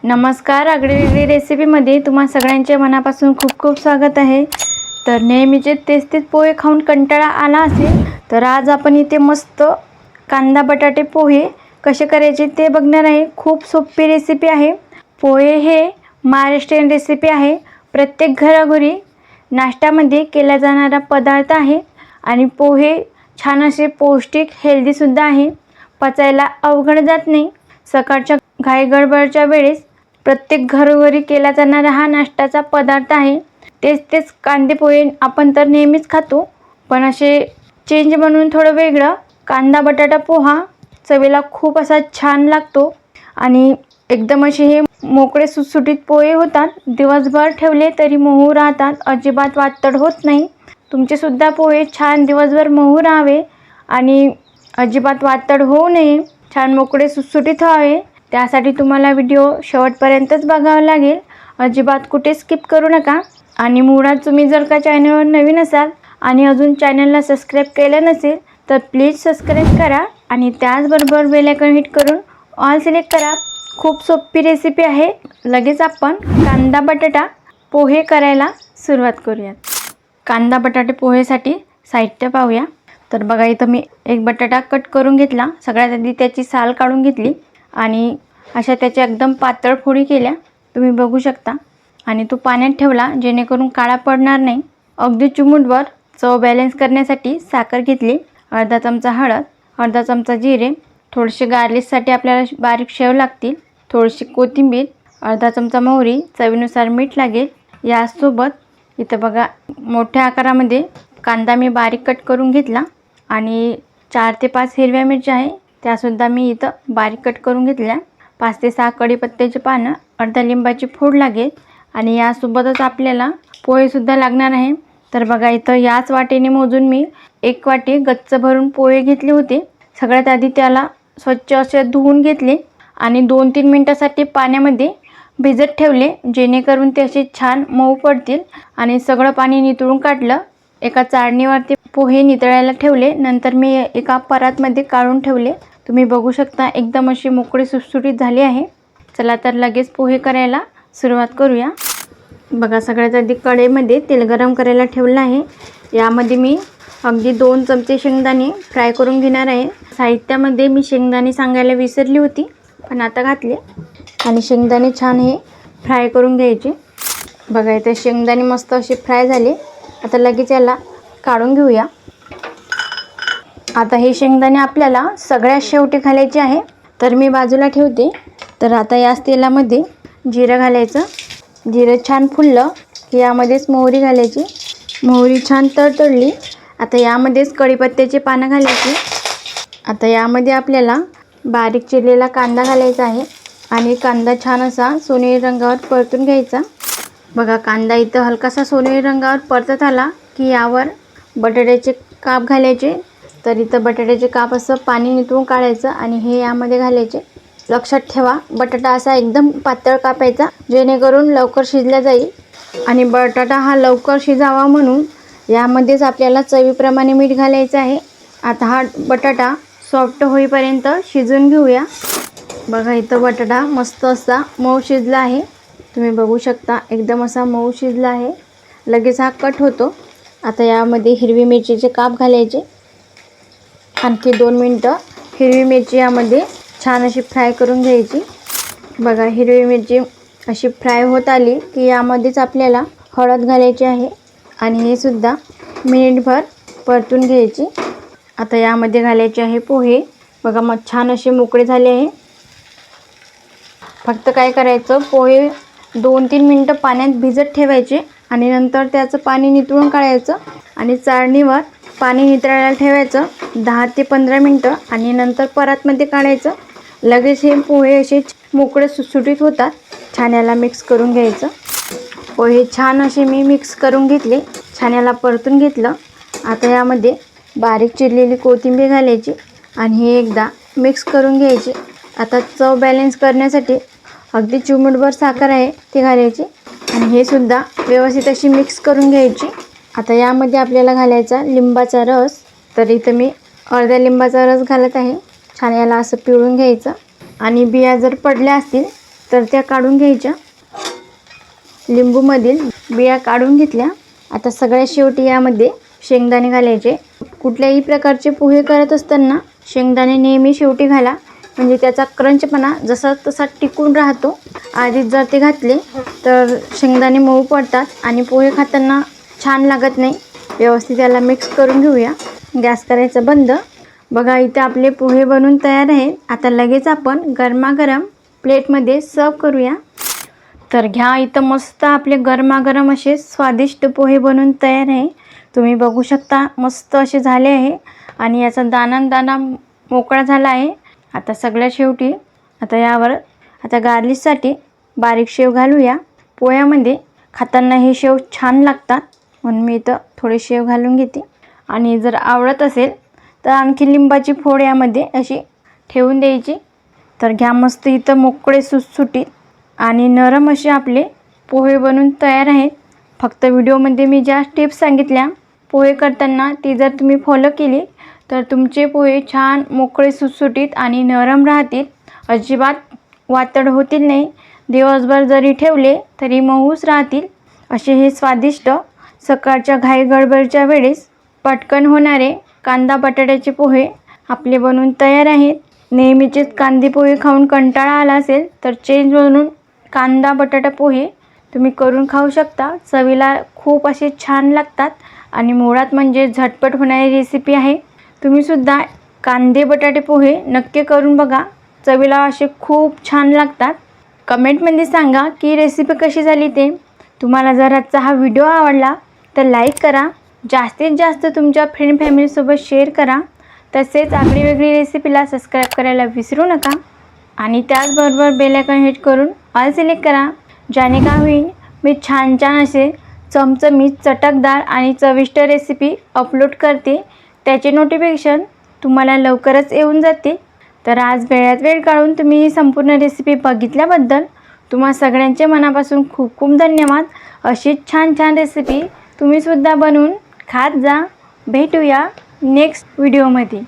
नमस्कार, आगळीवेगळी रेसिपीमध्ये तुम्हा सगळ्यांचे मनापासून खूप खूप स्वागत आहे। तर नेहमीचे तेच पोहे खाऊन कंटाळा आला असेल तर आज आपण इथे मस्त कांदा बटाटे पोहे कसे करायचे ते बघणार आहे। खूप सोपी रेसिपी आहे। पोहे हे महाराष्ट्रीयन रेसिपी आहे। प्रत्येक घरोघरी नाश्त्यामध्ये केला जाणारा पदार्थ आहे आणि पोहे छान असे पौष्टिक हेल्दी सुद्धा आहे। पचायला अवघड जात नाही। सकाळच्या घाई गडबडच्या वेळेस प्रत्येक घरोघरी केला जाणारा हा नाश्त्याचा पदार्थ आहे। तेच कांदे पोहे आपण तर नेहमीच खातो, पण असे चेंज बनवून थोडं वेगळं कांदा बटाटा पोहा चवीला खूप असा छान लागतो आणि एकदम असे हे मोकळे सुटसुटीत पोहे होतात। दिवसभर ठेवले तरी मऊ राहतात, अजिबात वातड होत नाही। तुमचे सुद्धा पोहे छान दिवसभर मऊ राहावे आणि अजिबात वातड होऊ नये, छान मोकळे सुटसुटीत व्हावे त्यासाठी तुम्हाला व्हिडिओ शेवटपर्यंतच बघावा लागेल। अजिबात कुठे स्किप करू नका। आणि मुळात तुम्ही जर का चॅनलवर नवीन असाल आणि अजून चॅनलला सबस्क्राईब केलं नसेल तर प्लीज सबस्क्राईब करा आणि त्याचबरोबर बेल आयकॉन हिट करून ऑल सिलेक्ट करा। खूप सोपी रेसिपी आहे। लगेच आपण कांदा बटाटा पोहे करायला सुरुवात करूया। कांदा बटाटे पोहेसाठी साहित्य पाहूया। तर बघा, इथं मी एक बटाटा कट करून घेतला। सगळ्यात आधी त्याची साल काढून घेतली आणि अशा त्याच्या एकदम पातळ फोडी केल्या, तुम्ही बघू शकता। आणि तो पाण्यात ठेवला जेणेकरून काळा पडणार नाही। अगदी चिमूटभर चव बॅलन्स करण्यासाठी साखर घेतली, अर्धा चमचा हळद, अर्धा चमचा जिरे, थोडेसे गार्लिशसाठी आपल्याला बारीक शेव लागतील, थोडीशी कोथिंबीर, अर्धा चमचा मोहरी, चवीनुसार मीठ लागेल। यासोबत इथं बघा मोठ्या आकारामध्ये कांदा मी बारीक कट करून घेतला आणि 4 ते 5 हिरव्या मिरच्या आहे त्यासुद्धा मी इथं बारीक कट करून घेतल्या। 5 ते 6 कढीपत्त्याची पानं, अर्धा लिंबाची फोड लागेल आणि यासोबतच आपल्याला पोहेसुद्धा लागणार आहे। तर बघा, इथं याच वाटीने मोजून मी 1 वाटी गच्च भरून पोहे घेतले होते। सगळ्यात आधी त्याला स्वच्छ असे धुवून घेतले आणि 2-3 मिनिटासाठी पाण्यामध्ये भिजत ठेवले जेणेकरून ते असे छान मऊ पडतील आणि सगळं पाणी नितळून काढलं। एका चाळणीवरती पोहे नितळायला ठेवले, नंतर मी एका परातमध्ये काढून ठेवले। तुम्ही बघू शकता एकदम अशी मोकळी सुटसुटीत झाली आहे। चला तर लगेच पोहे करायला सुरुवात करूया। बघा, सगळ्यात आधी कढईमध्ये तेल गरम करायला ठेवलं आहे। यामध्ये मी अगदी 2 चमचे शेंगदाणे फ्राय करून घेणार आहे। साहित्यामध्ये मी शेंगदाणे सांगायला विसरली होती, पण आता घातले आणि शेंगदाणे छान हे फ्राय करून घ्यायचे। बघा, इथे शेंगदाणे मस्त असे फ्राय झाले। आता लगेच याला काढून घेऊया। आता हे शेंगदाणे आपल्याला सगळ्यात शेवटी घालायचे आहे, तर मी बाजूला ठेवते। तर आता याच तेलामध्ये जिरं घालायचं। जिरं छान फुललं की यामध्येच मोहरी घालायची। मोहरी छान तडतडली, आता यामध्येच कढीपत्त्याची पानं घालायची। आता यामध्ये आपल्याला बारीक चिरलेला कांदा घालायचा आहे आणि कांदा छान असा सोनेरी रंगावर परतून घ्यायचा। बघा, कांदा इथं हलकासा सोनेरी रंगावर परतत आला की यावर बटाट्याचे काप घालायचे। तर इथं बटाट्याचे काप असं पाणी नितळून काढायचं आणि हे यामध्ये घालायचे। लक्षात ठेवा, बटाटा असा एकदम पातळ कापायचा जेणेकरून लवकर शिजला जाईल आणि बटाटा हा लवकर शिजावा म्हणून यामध्येच आपल्याला चवीप्रमाणे मीठ घालायचं आहे। आता हा बटाटा सॉफ्ट होईपर्यंत शिजून घेऊया। बघा, इथं बटाटा मस्त असा मऊ शिजला आहे, तुम्ही बघू शकता एकदम असा मऊ शिजला आहे। लगेच हा कट होतो। आता यामध्ये हिरवी मिरचीचे काप घालायचे। आणखी 2 मिनटं हिरवी मिरची यामध्ये छान अशी फ्राय करून घ्यायची। बघा, हिरवी मिरची अशी फ्राय होत आली की यामध्येच आपल्याला हळद घालायची आहे आणि हे सुद्धा मिनिटभर परतून घ्यायची। आता यामध्ये घालायचे आहे पोहे। बघा, मग छान असे मोकळे झाले आहे। फक्त काय करायचं, पोहे 2-3 मिनटं पाण्यात भिजत ठेवायचे आणि नंतर त्याचं पाणी नितळून काढायचं आणि चाळणीवर पाणी नितळायला ठेवायचं 10 ते 15 मिनटं आणि नंतर परातमध्ये काढायचं। लगेच हे पोहे असे मोकळे सुटसुटीत होतात। छान याला मिक्स करून घ्यायचं। पोहे छान असे मी मिक्स करून घेतले, छान याला परतून घेतलं। आता यामध्ये बारीक चिरलेली कोथिंबीर घालायची आणि हे एकदा मिक्स करून घ्यायची। आता चव बॅलन्स करण्यासाठी अगदी चिमूटभर साखर आहे ती घालायची आणि हे सुद्धा व्यवस्थित अशी मिक्स करून घ्यायची। आता यामध्ये आपल्याला घालायचा लिंबाचा रस। तर इथं मी अर्ध्या लिंबाचा रस घालत आहे। छान याला असं पिळून घ्यायचं आणि बिया जर पडल्या असतील तर त्या काढून घ्यायच्या. लिंबूमधील बिया काढून घेतल्या. आता सगळ्यात शेवटी यामध्ये शेंगदाणे घालायचे. कुठल्याही प्रकारचे पोहे करत असताना शेंगदाणे नेहमी शेवटी घाला, म्हणजे त्याचा क्रंचपणा जसा तसा टिकून राहतो. आधीच जर ते घातले तर शेंगदाणे मऊ पडतात आणि पोहे खाताना छान लागत नाही. व्यवस्थित त्याला मिक्स करून घेऊया. गॅस करायचा बंद. बघा इथे आपले पोहे बनून तयार आहेत. आता लगेच आपण गरमागरम प्लेटमध्ये सर्व करूया. तर घ्या, इथं मस्त आपले गरमागरम असे स्वादिष्ट पोहे बनून तयार आहे. तुम्ही बघू शकता मस्त असे झाले आहे आणि याचा दाना मोकळा झाला आहे. आता सगळ्यात शेवटी यावर गार्निशसाठी बारीक शेव घालूया. पोह्यामध्ये खाताना हे शेव छान लागतात, म्हणून मी इथं थोडे शेव घालून घेते. आणि जर आवडत असेल तर आणखी लिंबाची फोड यामध्ये अशी ठेवून द्यायची. तर घ्या, मस्त इथं मोकळे सुटसुटीत आणि नरम असे आपले पोहे बनून तयार आहेत. फक्त व्हिडिओमध्ये मी ज्या टिप्स सांगितल्या पोहे करताना ती जर तुम्ही फॉलो केली तर तुमचे पोहे छान मोकळे सुटसुटीत आणि नरम राहतील. अजिबात वातड होतील नाही. दिवसभर जरी ठेवले तरी मऊच राहतील. असे हे स्वादिष्ट सकाळच्या घाई गडबडच्या वेळेस पटकन होणारे कांदा बटाट्याचे पोहे आपले बनून तयार आहेत. नेहमीचेच कांदे पोहे खाऊन कंटाळा आला असेल तर चेंज म्हणून कांदा बटाटा पोहे तुम्ही करून खाऊ शकता. चवीला खूप असे छान लागतात आणि मुळात म्हणजे झटपट होणारी रेसिपी आहे. तुम्हीसुद्धा कांदे बटाटे पोहे नक्की करून बघा. चवीला असे खूप छान लागतात. कमेंटमध्ये सांगा की रेसिपी कशी झाली ते. तुम्हाला जर आजचा हा व्हिडिओ आवडला तर लाईक करा. जास्तीत जास्त तुमच्या फ्रेंड फॅमिलीसोबत शेअर करा. तसेच आगळी वेगळी रेसिपीला सबस्क्राईब करायला विसरू नका आणि त्याचबरोबर बेल आयकॉन हिट करून ऑल सिलेक्ट करा. ज्याने काय होईल, मी छान असे चमचमीत चटकदार आणि चविष्ट रेसिपी अपलोड करते, त्याचे नोटिफिकेशन तुम्हाला लवकरच येऊन जाते. तर आज वेळात वेळ काढून तुम्ही ही संपूर्ण रेसिपी बघितल्याबद्दल तुम्हा सगळ्यांचे मनापासून खूप खूप धन्यवाद. अशीच छान रेसिपी तुम्हीसुद्धा बनवून खात जा. भेटूया नेक्स्ट व्हिडिओमध्ये.